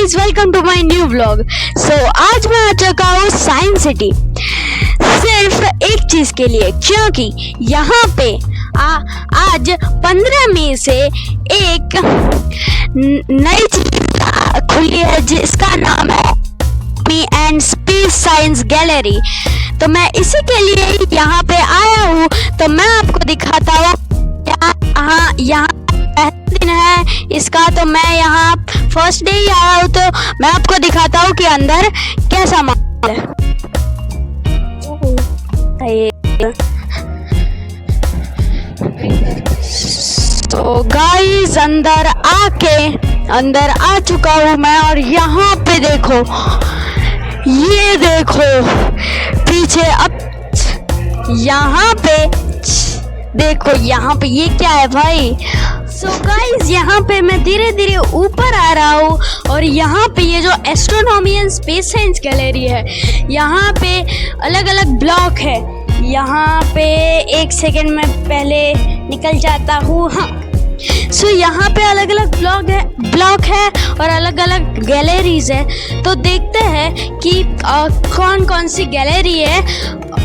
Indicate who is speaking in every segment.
Speaker 1: Guys, welcome to my new vlog. आज मैं आ चुका हूँ साइंस सिटी सिर्फ एक चीज के लिए, क्योंकि यहाँ पे आज 15 मई से एक नई चीज खुली है जिसका नाम है me and space science gallery. तो मैं इसी के लिए यहाँ पे आया हूँ। तो मैं आपको दिखाता हूँ यहाँ दिन है इसका। तो मैं यहाँ फर्स्ट डे ही आया हूँ, तो मैं आपको दिखाता हूँ कि अंदर कैसा माहौल है। तो गाइस, अंदर आ चुका हूँ मैं, और यहाँ पे देखो, ये देखो पीछे, अब यहाँ पे देखो, यहाँ पे ये क्या है भाई। गाइस, यहाँ पे मैं धीरे धीरे ऊपर आ रहा हूँ, और यहाँ पे ये जो astronomy and space science gallery है, यहाँ पे अलग अलग ब्लॉक है। यहाँ पे एक सेकंड में पहले निकल जाता हूँ। हाँ, यहाँ पे अलग अलग ब्लॉक है और अलग अलग गैलरीज है। तो देखते हैं कि कौन कौन सी गैलरी है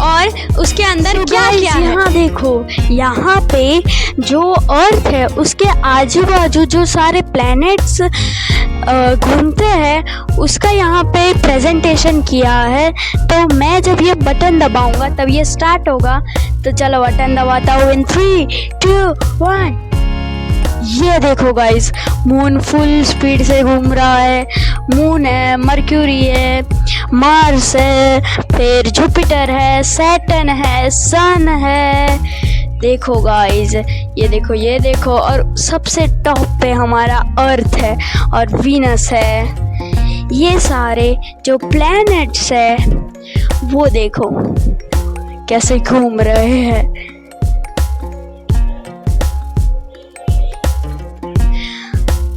Speaker 1: और उसके अंदर क्या क्या है। यहाँ देखो, यहाँ पे जो अर्थ है उसके आजू बाजू जो सारे प्लैनेट्स घूमते हैं उसका यहाँ पे प्रेजेंटेशन किया है। तो मैं जब ये बटन दबाऊंगा तब ये स्टार्ट होगा। तो चलो बटन दबाता हूँ इन 3, 2, 1। ये देखो गाइस, मून फुल स्पीड से घूम रहा है। मून है, मर्क्यूरी है, मार्स है, फिर जुपिटर है, सैटर्न है, सन है। देखो गाइस, ये देखो, और सबसे टॉप पे हमारा अर्थ है और वीनस है। ये सारे जो प्लैनेट्स है वो देखो कैसे घूम रहे हैं।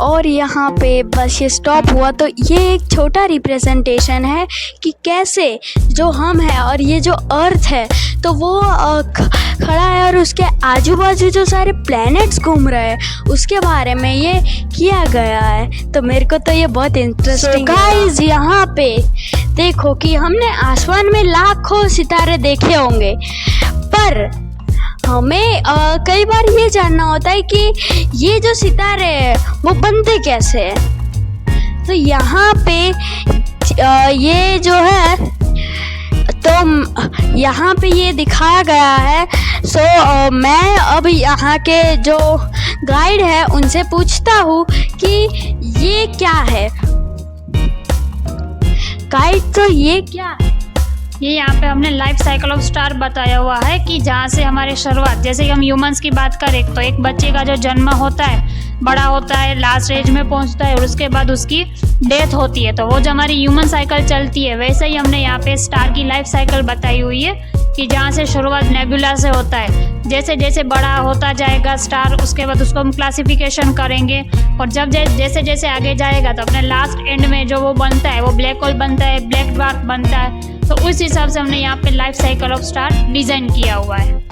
Speaker 1: और यहाँ पे बस ये स्टॉप हुआ। तो ये एक छोटा रिप्रेजेंटेशन है कि कैसे जो हम हैं और ये जो अर्थ है तो वो खड़ा है, और उसके आजू बाजू जो सारे प्लैनेट्स घूम रहे हैं उसके बारे में ये किया गया है। तो मेरे को तो ये बहुत इंटरेस्टिंग गाइस, यहाँ पे देखो कि हमने आसमान में लाखों सितारे देखे होंगे, पर हमें कई बार ये जानना होता है कि ये जो सितारे हैं वो बनते कैसे हैं। तो यहाँ पे ये जो है, तो यहाँ पे ये दिखाया गया है। मैं अब यहाँ के जो गाइड है उनसे पूछता हूँ कि ये क्या है। गाइड, तो ये क्या है?
Speaker 2: ये यहाँ पे हमने लाइफ साइकिल ऑफ स्टार बताया हुआ है कि जहाँ से हमारी शुरुआत, जैसे हम ह्यूमंस की बात करें तो एक बच्चे का जो जन्म होता है, बड़ा होता है, लास्ट एज में पहुँचता है, और उसके बाद उसकी डेथ होती है। तो वो जो हमारी ह्यूमन साइकिल चलती है, वैसे ही हमने यहाँ पे स्टार की लाइफ साइकिल बताई हुई है कि जहाँ से शुरुआत नेबुला से होता है। जैसे जैसे बड़ा होता जाएगा स्टार, उसके बाद उसको हम क्लासिफिकेशन करेंगे, और जब जैसे जैसे आगे जाएगा तो अपने लास्ट एंड में जो वो बनता है वो ब्लैक होल बनता है, ब्लैक ड्वार्फ बनता है। तो उस हिसाब से हमने यहाँ पे life cycle of star design किया हुआ है।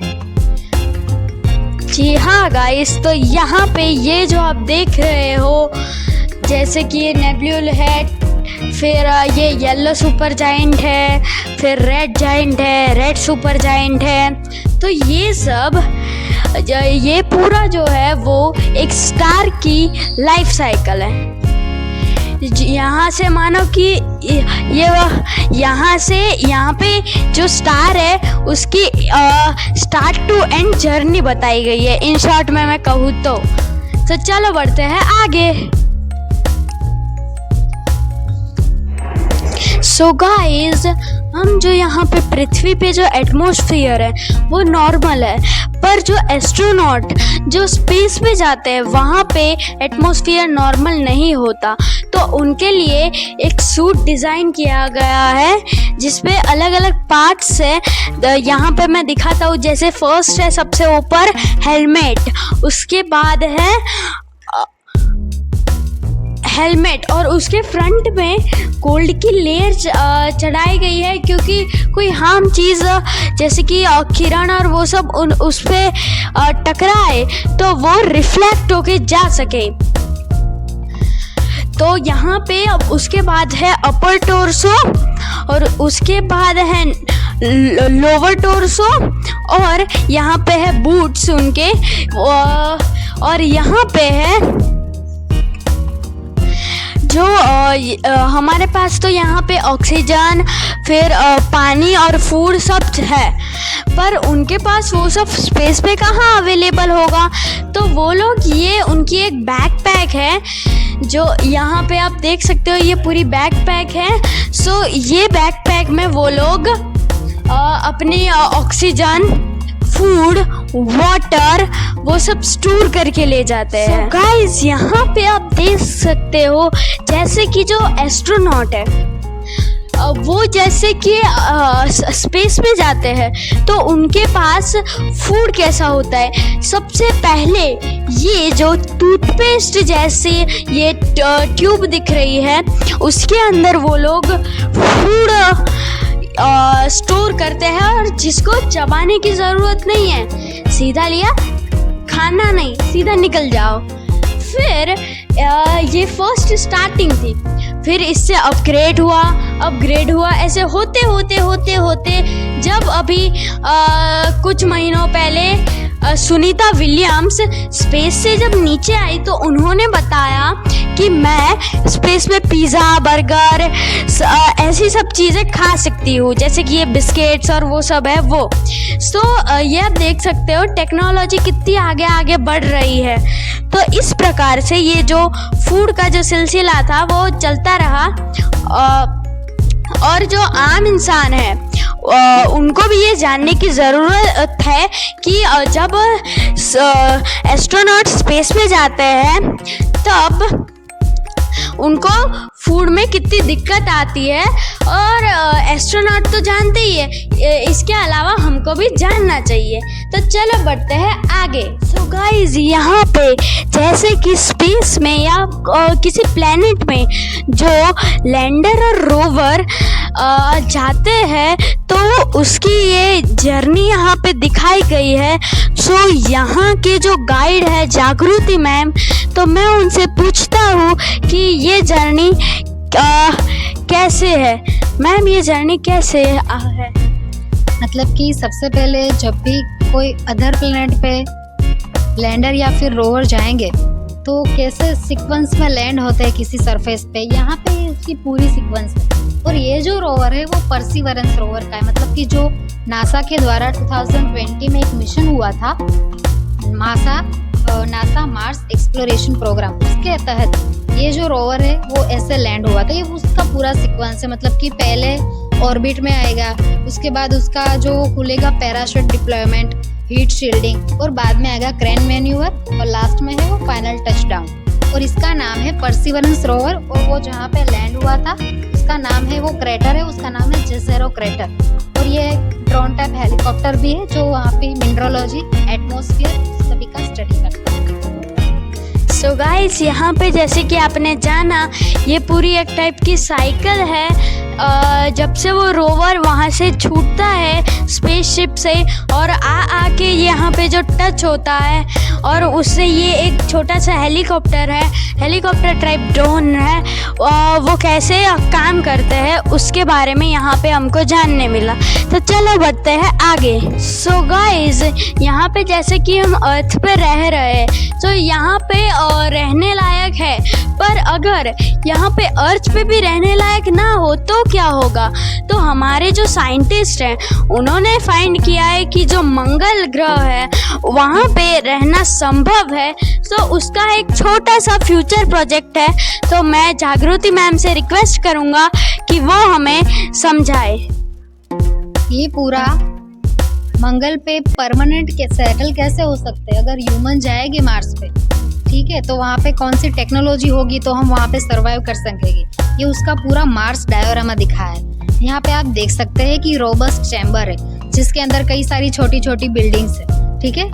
Speaker 1: जी हाँ गाइस, तो यहाँ पे ये जो आप देख रहे हो, जैसे कि ये नेबुला है, फिर ये येलो सुपर जायंट है, फिर रेड जायंट है, रेड सुपर जायंट है। तो ये सब, ये पूरा जो है वो एक स्टार की लाइफ साइकिल है। यहाँ से मानो कि ये यहाँ पे जो स्टार है उसकी स्टार्ट टू एंड जर्नी बताई गई है, इन शॉर्ट में मैं कहूँ तो। चलो बढ़ते हैं आगे। गाइस, हम जो यहाँ पे पृथ्वी पे जो एटमॉस्फेयर है वो नॉर्मल है, पर जो एस्ट्रोनॉट जो स्पेस में जाते हैं वहाँ पे एटमॉस्फेयर नॉर्मल नहीं होता। तो उनके लिए एक सूट डिज़ाइन किया गया है जिसपे अलग अलग पार्ट्स है। यहाँ पे मैं दिखाता हूँ। जैसे फर्स्ट है सबसे ऊपर हेलमेट, उसके बाद है हेलमेट, और उसके फ्रंट में गोल्ड की लेयर चढ़ाई गई है, क्योंकि कोई हार्म चीज़ जैसे कि किरण और वो सब उस पे टकराए तो वो रिफ्लेक्ट होके जा सके। तो यहाँ पे अब उसके बाद है अपर टोर्सो, और उसके बाद है लोअर टोर्सो, और यहाँ पे है बूट्स उनके, और यहाँ पे है जो हमारे पास तो यहाँ पे ऑक्सीजन, फिर पानी और फूड सब है, पर उनके पास वो सब स्पेस पे कहाँ अवेलेबल होगा। तो वो लोग, ये उनकी एक बैकपैक है जो यहाँ पे आप देख सकते हो, ये पूरी बैकपैक है। सो ये बैकपैक में वो लोग अपनी ऑक्सीजन, फूड, वाटर वो सब स्टोर करके ले जाते हैं। गाइस यहाँ पे आप देख सकते हो जैसे कि जो एस्ट्रोनॉट है वो जैसे कि स्पेस में जाते हैं तो उनके पास फूड कैसा होता है। सबसे पहले ये जो टूथपेस्ट जैसे ये ट्यूब दिख रही है उसके अंदर वो लोग फूड स्टोर करते हैं, और जिसको चबाने की ज़रूरत नहीं है, सीधा लिया, खाना नहीं, सीधा निकल जाओ। फिर ये फर्स्ट स्टार्टिंग थी, फिर इससे अपग्रेड हुआ, ऐसे होते होते जब अभी कुछ महीनों पहले सुनीता विलियम्स स्पेस से जब नीचे आई तो उन्होंने बताया कि मैं स्पेस में पिज़्ज़ा, बर्गर, ऐसी सब चीज़ें खा सकती हूँ, जैसे कि ये बिस्किट्स और वो सब है वो। सो ये आप देख सकते हो टेक्नोलॉजी कितनी आगे बढ़ रही है। तो इस प्रकार से ये जो फूड का जो सिलसिला था वो चलता रहा, और जो आम इंसान है उनको भी ये जानने की ज़रूरत है कि जब एस्ट्रोनॉट स्पेस में जाते हैं तब उनको फूड में कितनी दिक्कत आती है, और एस्ट्रोनॉट तो जानते ही है, इसके अलावा हमको भी जानना चाहिए। तो चलो बढ़ते हैं आगे। सो गाइस यहाँ पे जैसे कि स्पेस में या किसी प्लेनेट में जो लैंडर और रोवर जाते हैं तो उसकी ये जर्नी यहाँ पे दिखाई गई है। सो यहाँ के जो गाइड है जागृति मैम, तो मैं उनसे पूछता हूँ कि ये जर्नी कैसे है मैम, ये जर्नी कैसे है।
Speaker 3: मतलब कि सबसे पहले जब भी कोई अदर प्लेनेट पे लैंडर या फिर रोवर जाएंगे तो कैसे सीक्वेंस में लैंड होते हैं किसी सरफेस पे, यहाँ पे इसकी पूरी सीक्वेंस है। और ये जो रोवर है वो परसिवरेंस रोवर का है, मतलब कि जो नासा के द्वारा 2020 में एक मिशन हुआ था, नासा मार्स एक्सप्लोरेशन प्रोग्राम, उसके तहत ये जो रोवर है वो ऐसे लैंड हुआ था। ये उसका पूरा सीक्वेंस है, मतलब कि पहले ऑर्बिट में आएगा, उसके बाद उसका जो खुलेगा पैराशूट डिप्लॉयमेंट, हीट शील्डिंग, और बाद में आएगा क्रेन मैन्यूवर, और लास्ट में है वो फाइनल टचडाउन। और इसका नाम है परसिवरेंस रोवर, और वो जहाँ पे लैंड हुआ था उसका नाम है, वो क्रेटर है, उसका नाम है जेसेरो क्रेटर। और ये ड्रोन टाइप हेलीकॉप्टर भी है जो वहाँ पे मिनरलोजी, एटमॉस्फेयर सभी का स्टडी करता है।
Speaker 1: सो गाइस यहाँ पे जैसे कि आपने जाना ये पूरी एक टाइप की साइकिल है। जब से वो रोवर वहाँ से छूटता है स्पेसशिप से और आके यहाँ पे जो टच होता है, और उससे ये एक छोटा सा हेलीकॉप्टर है, हेलीकॉप्टर टाइप ड्रोन है, वो कैसे काम करते हैं उसके बारे में यहाँ पे हमको जानने मिला। तो चलो बढ़ते हैं आगे। सो गाइस यहाँ पे जैसे कि हम अर्थ पे रह रहे हैं तो यहाँ पे रहने लायक है, पर अगर यहाँ पे अर्थ पे भी रहने लायक ना हो तो क्या होगा। तो हमारे जो साइंटिस्ट हैं उन्होंने फाइंड किया है कि जो मंगल ग्रह है वहाँ पे रहना संभव है। तो उसका एक छोटा सा फ्यूचर प्रोजेक्ट है, तो मैं जागृति मैम से रिक्वेस्ट करूँगा कि वो हमें समझाए।
Speaker 3: ये पूरा मंगल पे परमानेंट सेटल कैसे हो सकते हैं अगर ह्यूमन जाएंगे मार्स पे, ठीक है, तो वहाँ पे कौन सी टेक्नोलॉजी होगी तो हम वहाँ पे सरवाइव कर सकेंगे। ये उसका पूरा मार्स डायोरामा दिखा है। यहाँ पे आप देख सकते हैं कि रोबस्ट चैम्बर है जिसके अंदर कई सारी छोटी छोटी बिल्डिंग्स है, ठीक है।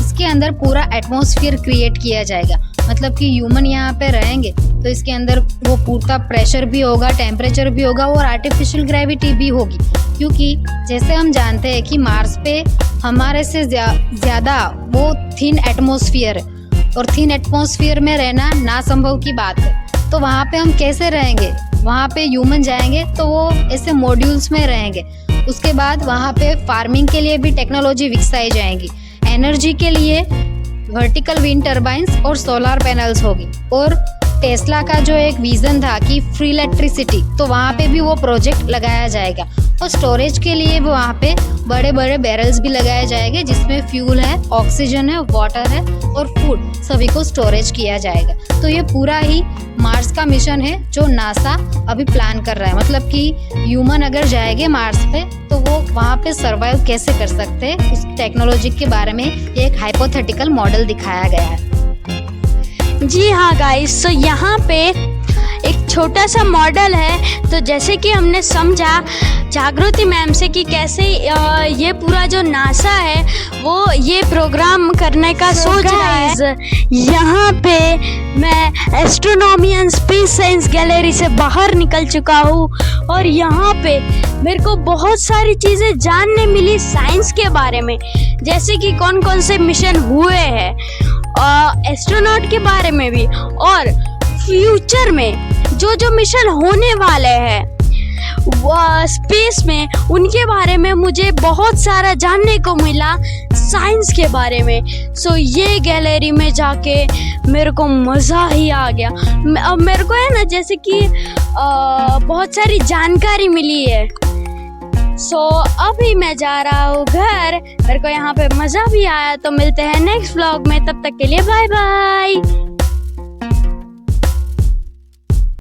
Speaker 3: इसके अंदर पूरा एटमॉस्फेयर क्रिएट किया जाएगा, मतलब कि ह्यूमन यहाँ पे रहेंगे तो इसके अंदर वो पूरा प्रेशर भी होगा, टेम्परेचर भी होगा और आर्टिफिशियल ग्रेविटी भी होगी, क्योंकि जैसे हम जानते हैं कि मार्स पे हमारे से ज़्यादा वो थिन एटमॉस्फेयर है और थिन एटमॉस्फेयर में रहना नासंभव की बात है। तो वहाँ पे हम कैसे रहेंगे? वहाँ पे ह्यूमन जाएंगे तो वो ऐसे मॉड्यूल्स में रहेंगे। उसके बाद वहाँ पे फार्मिंग के लिए भी टेक्नोलॉजी विकसाई जाएंगी। एनर्जी के लिए वर्टिकल विंड टर्बाइंस और सोलर पैनल्स होगी। और टेस्ला का जो एक विजन था कि फ्री इलेक्ट्रिसिटी, तो वहाँ पे भी वो प्रोजेक्ट लगाया जाएगा। और स्टोरेज के लिए भी वहाँ पे बड़े बड़े बैरल्स भी लगाए जाएंगे जिसमें फ्यूल है, ऑक्सीजन है, वाटर है और फूड, सभी को स्टोरेज किया जाएगा। तो ये पूरा ही मार्स का मिशन है जो नासा अभी प्लान कर रहा है। मतलब कि ह्यूमन अगर जाएंगे मार्स पे तो वो वहाँ पे सर्वाइव कैसे कर सकते हैं, उस टेक्नोलॉजी के बारे में एक हाइपोथेटिकल मॉडल दिखाया गया है।
Speaker 1: जी हाँ गाइस, तो यहाँ पे एक छोटा सा मॉडल है। तो जैसे कि हमने समझा जागृति मैम से कि कैसे ये पूरा जो नासा है वो ये प्रोग्राम करने का सोच रहा है। यहाँ पे मैं astronomy and space science gallery से बाहर निकल चुका हूँ और यहाँ पे मेरे को बहुत सारी चीज़ें जानने मिली साइंस के बारे में, जैसे कि कौन कौन से मिशन हुए हैं, एस्ट्रोनॉट के बारे में भी, और फ्यूचर में जो जो मिशन होने वाले हैं स्पेस में उनके बारे में मुझे बहुत सारा जानने को मिला साइंस के बारे में। सो ये गैलरी में जाके मेरे को मज़ा ही आ गया। मेरे को है ना जैसे कि बहुत सारी जानकारी मिली है। सो अभी मैं जा रहा हूँ घर। मेरे को यहाँ पे मज़ा भी आया। तो मिलते हैं नेक्स्ट व्लॉग में, तब तक के लिए बाय बाय।